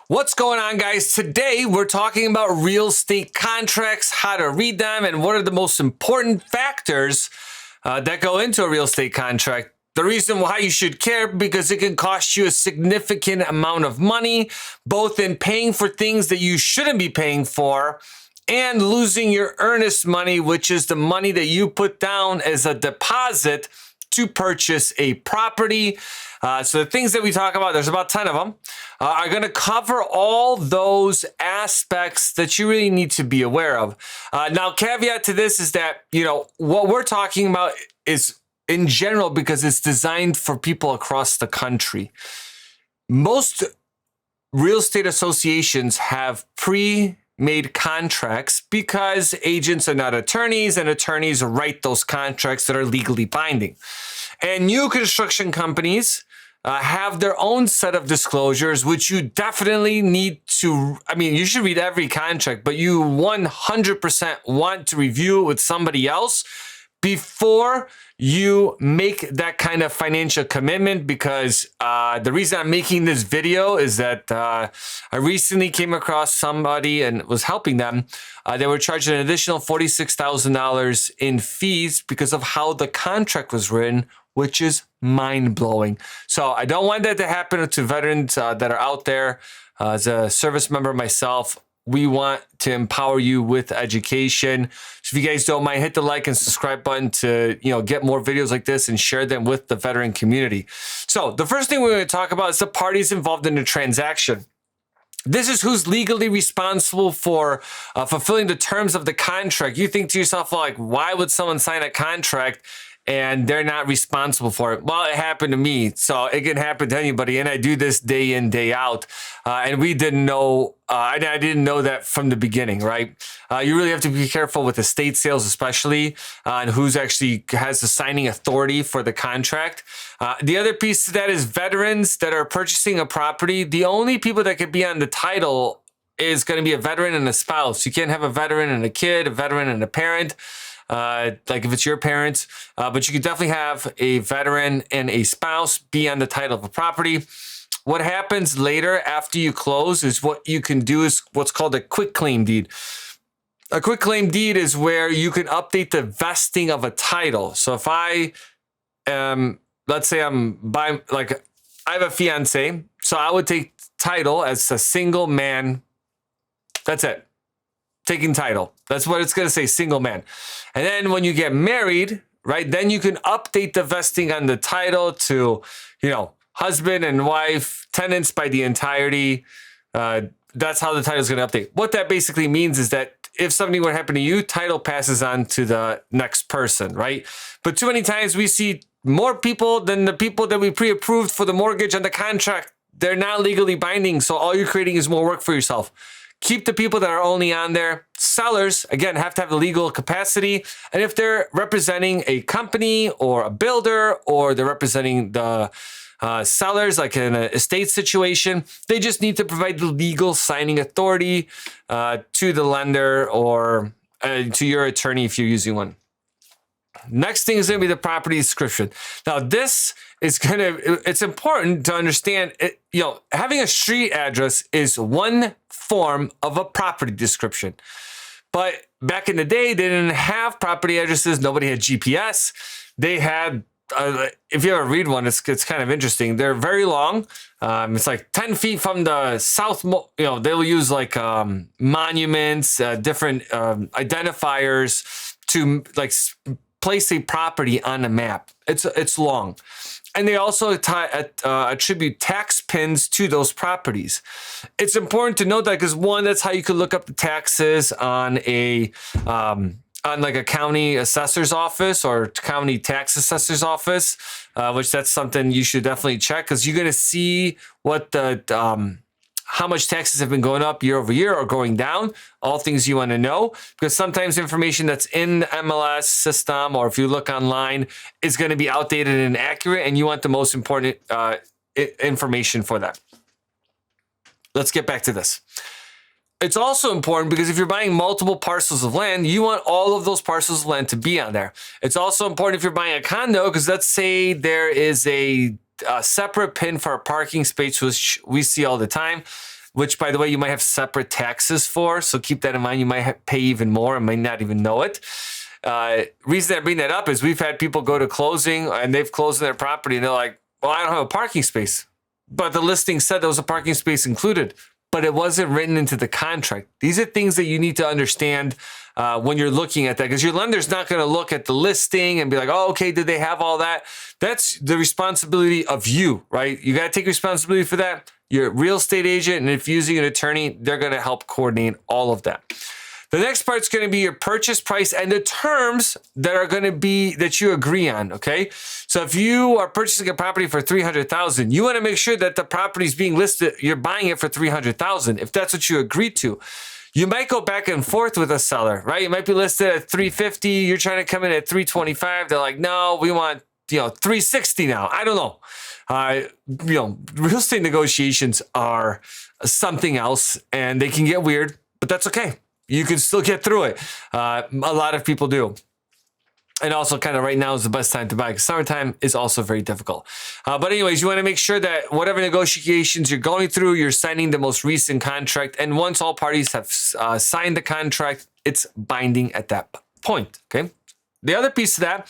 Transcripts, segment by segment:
What's going on, guys? Today we're talking about real estate contracts, how to read them, and what are the most important factors that go into a real estate contract. The reason why you should care, because it can cost you a significant amount of money, both in paying for things that you shouldn't be paying for and losing your earnest money, which is the money that you put down as a deposit to purchase a property. So the things that we talk about, there's about 10 of them, are going to cover all those aspects that you really need to be aware of. Now, caveat to this is that, what we're talking about is in general because it's designed for people across the country. Most real estate associations have pre-made contracts because agents are not attorneys and attorneys write those contracts that are legally binding. And new construction companies have their own set of disclosures, which you definitely need to, you should read every contract, but you 100% want to review it with somebody else before you make that kind of financial commitment, because the reason I'm making this video is that I recently came across somebody and was helping them. They were charged an additional $46,000 in fees because of how the contract was written, which is mind-blowing. So I don't want that to happen to veterans that are out there. As a service member myself, we want to empower you with education. So if you guys don't mind, hit the like and subscribe button to get more videos like this and share them with the veteran community. So the first thing we're going to talk about is the parties involved in the transaction. This is who's legally responsible for fulfilling the terms of the contract. You think to yourself, like, why would someone sign a contract and they're not responsible for it? Well, it happened to me, so it can happen to anybody, and I do this day in, day out. And we didn't know, I didn't know that from the beginning, right? You really have to be careful with estate sales, especially, and who's actually has the signing authority for the contract. The other piece to that is veterans that are purchasing a property. The only people that could be on the title is going to be a veteran and a spouse. You can't have a veteran and a kid, a veteran and a parent. Like if it's your parents, but you can definitely have a veteran and a spouse be on the title of a property. What happens later after you close is what you can do is what's called a quick claim deed. A quick claim deed is where you can update the vesting of a title. So if I let's say I'm buying, like I have a fiance, so I would take title as a single man. That's it. Taking title. That's what it's going to say, single man. And then when you get married, right, then you can update the vesting on the title to, husband and wife, tenants by the entirety. That's how the title is going to update. What that basically means is that if something would happen to you, title passes on to the next person, right? But too many times we see more people than the people that we pre-approved for the mortgage and the contract. They're not legally binding, so all you're creating is more work for yourself. Keep the people that are only on there. Sellers, again, have to have the legal capacity. And if they're representing a company or a builder, or they're representing the sellers, like in an estate situation, they just need to provide the legal signing authority to the lender or to your attorney if you're using one. Next thing is going to be the property description. Now, this is it's important to understand, having a street address is one form of a property description. But back in the day, they didn't have property addresses. Nobody had GPS. They had, if you ever read one, it's kind of interesting. They're very long. It's like 10 feet from the south, they'll use like monuments, different identifiers to like place a property on a map. It's long. And they also attribute tax pins to those properties. It's important to note that because one, that's how you could look up the taxes on like a county assessor's office or county tax assessor's office, which that's something you should definitely check, because you're going to see what the how much taxes have been going up year over year or going down, all things you want to know, because sometimes information that's in the MLS system, or if you look online, is going to be outdated and inaccurate, and you want the most important information for that. Let's get back to this. It's also important because if you're buying multiple parcels of land, you want all of those parcels of land to be on there. It's also important if you're buying a condo, because let's say there is a separate pin for a parking space, which we see all the time. which, by the way, you might have separate taxes for. So keep that in mind. You might pay even more and might not even know it. Reason I bring that up is we've had people go to closing and they've closed their property and they're like, well, I don't have a parking space. But the listing said there was a parking space included, but it wasn't written into the contract. These are things that you need to understand when you're looking at that, because your lender's not going to look at the listing and be like, oh, okay, did they have all that? That's the responsibility of you, right? You got to take responsibility for that. You're a real estate agent, and if using an attorney, they're going to help coordinate all of that. The next part is going to be your purchase price and the terms that are going to be that you agree on. Okay, so if you are purchasing a property for $300,000, you want to make sure that the property is being listed. You're buying it for $300,000. If that's what you agreed to, you might go back and forth with a seller, right? You might be listed at $350. You're trying to come in at $325. They're like, no, we want $360 now. I don't know. Real estate negotiations are something else, and they can get weird, but that's okay. You can still get through it. A lot of people do. And also kind of right now is the best time to buy because summertime is also very difficult. But anyways, you want to make sure that whatever negotiations you're going through, you're signing the most recent contract. And once all parties have signed the contract, it's binding at that point, okay? The other piece of that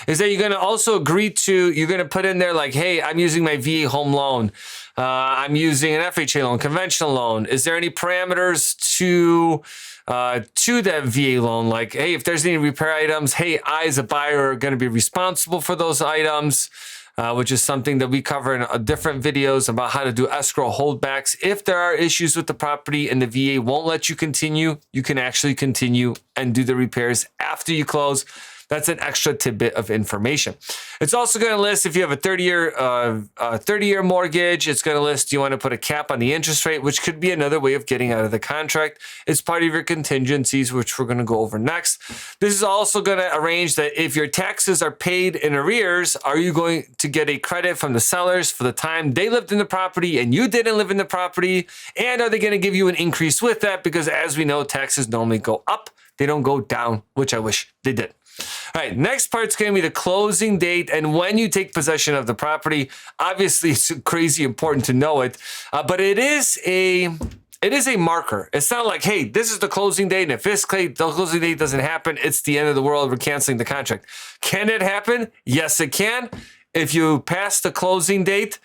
is that you're going to also agree to, you're going to put in there like, hey, I'm using my VA home loan. I'm using an FHA loan, conventional loan. Is there any parameters to that VA loan? Like, hey, if there's any repair items, hey, I as a buyer are going to be responsible for those items, which is something that we cover in different videos about how to do escrow holdbacks. If there are issues with the property and the VA won't let you continue, you can actually continue and do the repairs after you close. That's an extra tidbit of information. It's also going to list if you have a 30-year mortgage. It's going to list, do you want to put a cap on the interest rate, which could be another way of getting out of the contract. It's part of your contingencies, which we're going to go over next. This is also going to arrange that if your taxes are paid in arrears, are you going to get a credit from the sellers for the time they lived in the property and you didn't live in the property? And are they going to give you an increase with that? Because as we know, taxes normally go up. They don't go down, which I wish they did. All right, next part's going to be the closing date and when you take possession of the property. Obviously, it's crazy important to know it, but it is a marker. It's not like, hey, this is the closing date, and if the closing date doesn't happen, it's the end of the world. We're canceling the contract. Can it happen? Yes, it can. If you pass the closing date,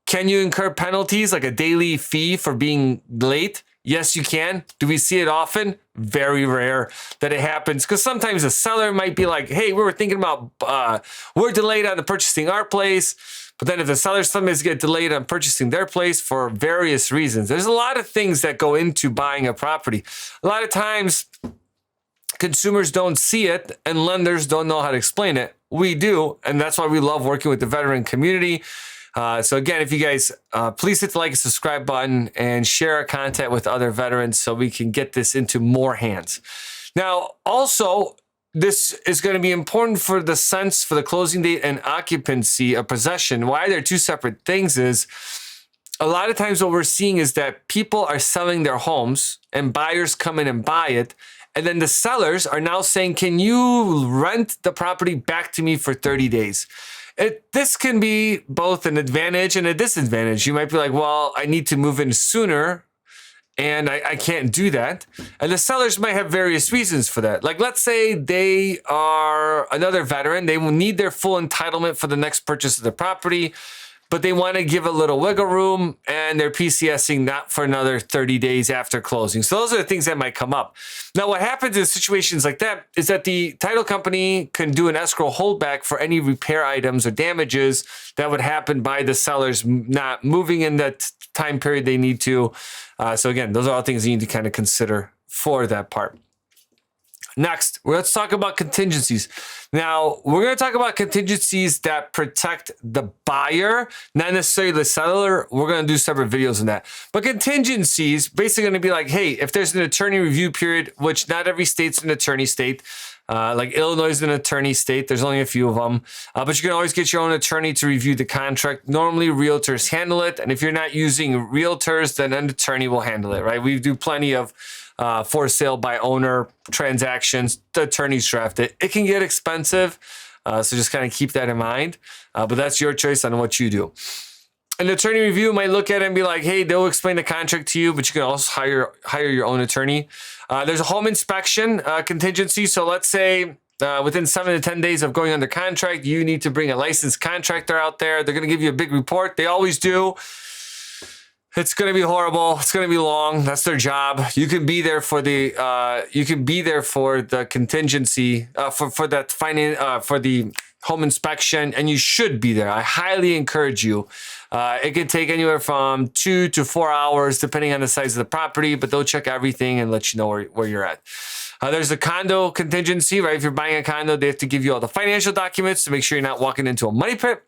can you incur penalties like a daily fee for being late? Yes, you can. Do we see it often? Very rare that it happens, because sometimes a seller might be like, hey, we were thinking about, we're delayed on purchasing our place. But then if the seller sometimes get delayed on purchasing their place for various reasons, there's a lot of things that go into buying a property. A lot of times consumers don't see it and lenders don't know how to explain it. We do. And that's why we love working with the veteran community. So again, if you guys, please hit the like and subscribe button and share our content with other veterans so we can get this into more hands. Now, also, this is going to be important for the sense for the closing date and occupancy of possession. Why they're two separate things is a lot of times what we're seeing is that people are selling their homes and buyers come in and buy it. And then the sellers are now saying, can you rent the property back to me for 30 days? This can be both an advantage and a disadvantage. You might be like, well, I need to move in sooner and I can't do that. And the sellers might have various reasons for that. Like, let's say they are another veteran. They will need their full entitlement for the next purchase of the property, but they want to give a little wiggle room and they're PCSing not for another 30 days after closing. So those are the things that might come up. Now, what happens in situations like that is that the title company can do an escrow holdback for any repair items or damages that would happen by the sellers not moving in that time period they need to. So again, those are all things you need to kind of consider for that part. Next, let's talk about contingencies. Now, we're going to talk about contingencies that protect the buyer, not necessarily the seller. We're going to do separate videos on that. But contingencies basically going to be like, hey, if there's an attorney review period, which not every state's an attorney state, like Illinois is an attorney state. There's only a few of them. But you can always get your own attorney to review the contract. Normally, realtors handle it. And if you're not using realtors, then an attorney will handle it, right? We do plenty of for sale by owner transactions. The attorneys draft it. It can get expensive, so just kind of keep that in mind. But that's your choice on what you do. An attorney review might look at it and be like, hey, they'll explain the contract to you, but you can also hire your own attorney. There's a home inspection contingency. So let's say within 7 to 10 days of going under contract, you need to bring a licensed contractor out there. They're going to give you a big report. They always do. It's going to be horrible. It's going to be long. That's their job. You can be there for the contingency for the home inspection, and you should be there. I highly encourage you. It can take anywhere from 2 to 4 hours, depending on the size of the property, but they'll check everything and let you know where you're at. There's a condo contingency, right? If you're buying a condo, they have to give you all the financial documents to make sure you're not walking into a money pit.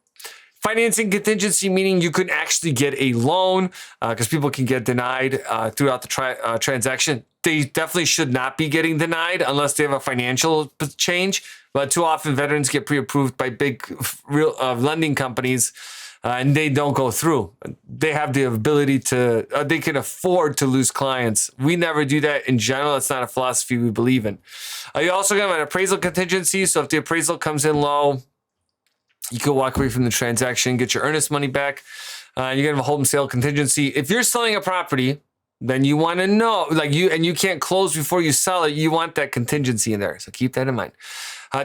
Financing contingency, meaning you could actually get a loan because people can get denied throughout the transaction. They definitely should not be getting denied unless they have a financial change. But too often veterans get pre-approved by big real lending companies and they don't go through. They have the ability to, they can afford to lose clients. We never do that in general. That's not a philosophy we believe in. You also have an appraisal contingency. So if the appraisal comes in low, you could walk away from the transaction, get your earnest money back. You're gonna have a hold and sale contingency. If you're selling a property, then you want to know, you can't close before you sell it. You want that contingency in there, so keep that in mind.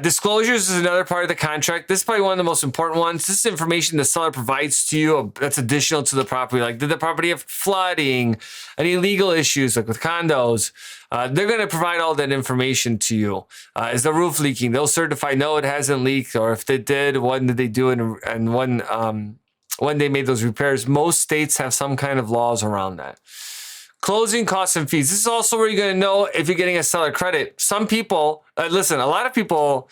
Disclosures is another part of the contract. This is probably one of the most important ones. This is information the seller provides to you that's additional to the property. Like, did the property have flooding, any legal issues, like with condos? They're going to provide all that information to you. Is the roof leaking? They'll certify, no, it hasn't leaked. Or if they did, when did they do it? And when they made those repairs. Most states have some kind of laws around that. Closing costs and fees. This is also where you're going to know if you're getting a seller credit. Some people, a lot of people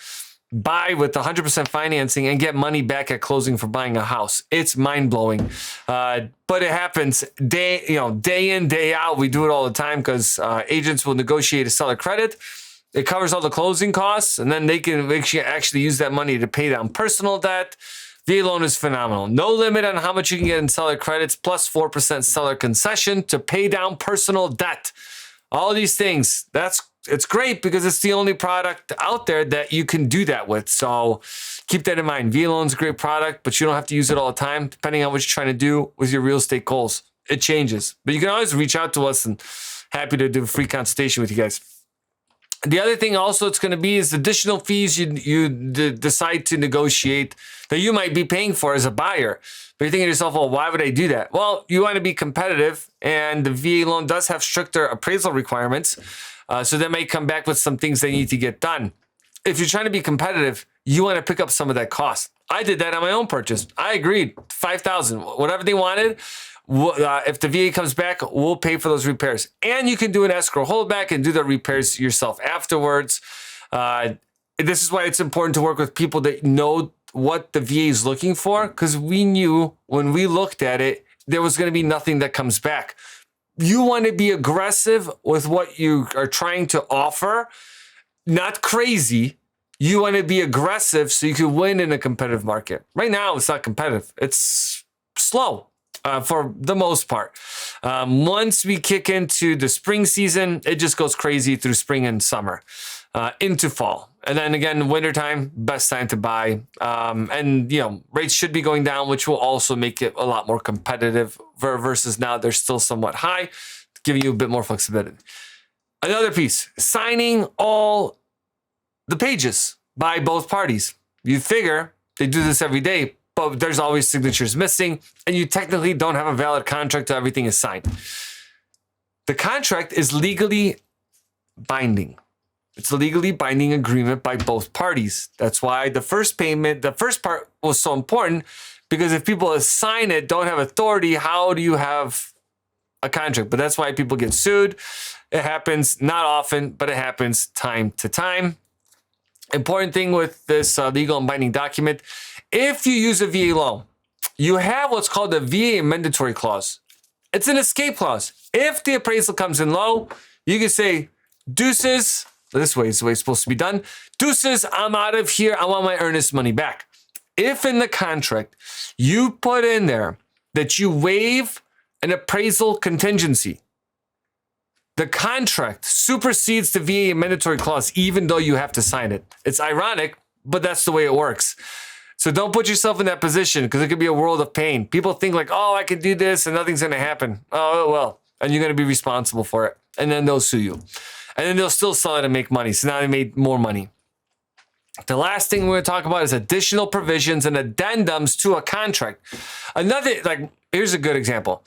buy with 100% financing and get money back at closing for buying a house. It's mind-blowing. But it happens day in, day out. We do it all the time because agents will negotiate a seller credit. It covers all the closing costs, and then they can actually use that money to pay down personal debt. VA loan is phenomenal. No limit on how much you can get in seller credits, plus 4% seller concession to pay down personal debt. All these things, it's great because it's the only product out there that you can do that with. So keep that in mind. VA loan is a great product, but you don't have to use it all the time, depending on what you're trying to do with your real estate goals. It changes. But you can always reach out to us, and happy to do a free consultation with you guys. The other thing also it's going to be is additional fees you decide to negotiate that you might be paying for as a buyer. But you're thinking to yourself, well, why would I do that? Well, you want to be competitive, and the VA loan does have stricter appraisal requirements. So they may come back with some things they need to get done. If you're trying to be competitive, you want to pick up some of that cost. I did that on my own purchase. I agreed, $5,000, whatever they wanted. If the VA comes back, we'll pay for those repairs. And you can do an escrow holdback and do the repairs yourself afterwards. This is why it's important to work with people that know what the VA is looking for, because we knew when we looked at it, there was going to be nothing that comes back. You want to be aggressive with what you are trying to offer, not crazy. You want to be aggressive so you can win in a competitive market. Right now, it's not competitive. It's slow. For the most part. Once we kick into the spring season, it just goes crazy through spring and summer, into fall. And then again, wintertime, best time to buy. And rates should be going down, which will also make it a lot more competitive versus now they're still somewhat high, giving you a bit more flexibility. Another piece, signing all the pages by both parties. You figure they do this every day, but there's always signatures missing, and you technically don't have a valid contract till everything is signed. The contract is legally binding. It's a legally binding agreement by both parties. That's why the first part was so important, because if people sign it, don't have authority, how do you have a contract? But that's why people get sued. It happens not often, but it happens time to time. Important thing with this legal and binding document, if you use a VA loan, you have what's called a VA mandatory clause. It's an escape clause. If the appraisal comes in low, you can say, deuces, this way is the way it's supposed to be done. Deuces, I'm out of here. I want my earnest money back. If in the contract you put in there that you waive an appraisal contingency, the contract supersedes the VA mandatory clause, even though you have to sign it. It's ironic, but that's the way it works. So don't put yourself in that position because it could be a world of pain. People think like, oh, I can do this and nothing's going to happen. Oh, well, and you're going to be responsible for it. And then they'll sue you. And then they'll still sell it and make money. So now they made more money. The last thing we're going to talk about is additional provisions and addendums to a contract. Here's a good example.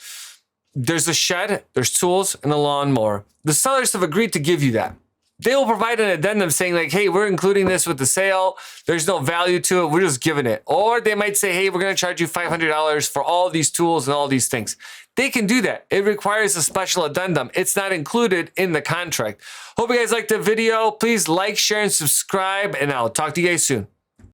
There's a shed, there's tools, and a lawnmower. The sellers have agreed to give you that. They will provide an addendum saying like, hey, we're including this with the sale. There's no value to it. We're just giving it. Or they might say, hey, we're going to charge you $500 for all these tools and all these things. They can do that. It requires a special addendum. It's not included in the contract. Hope you guys liked the video. Please like, share, and subscribe, and I'll talk to you guys soon.